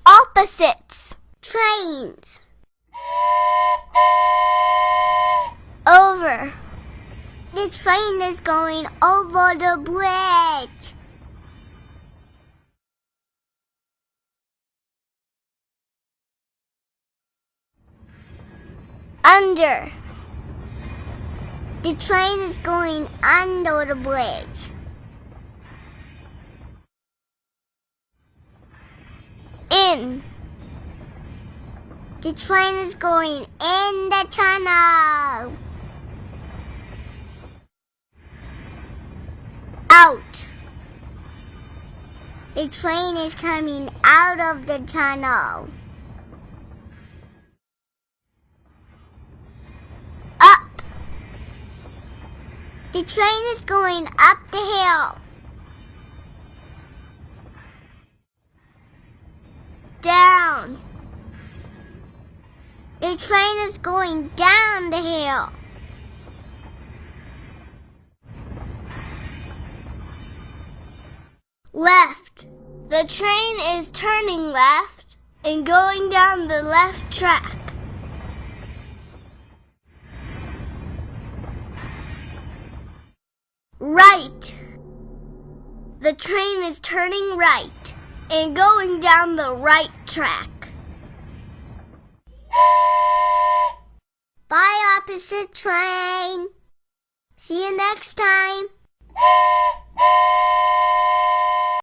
Opposites. Trains. Over. The train is going over the bridge. Under. The train is going under the bridge. In. The train is going in the tunnel. Out. The train is coming out of the tunnel. Up. The train is going up the hill. Down. The train is going down the hill. Left. The train is turning left and going down the left track. Right. The train is turning right and going down the right track. Bye, opposite train. See you next time.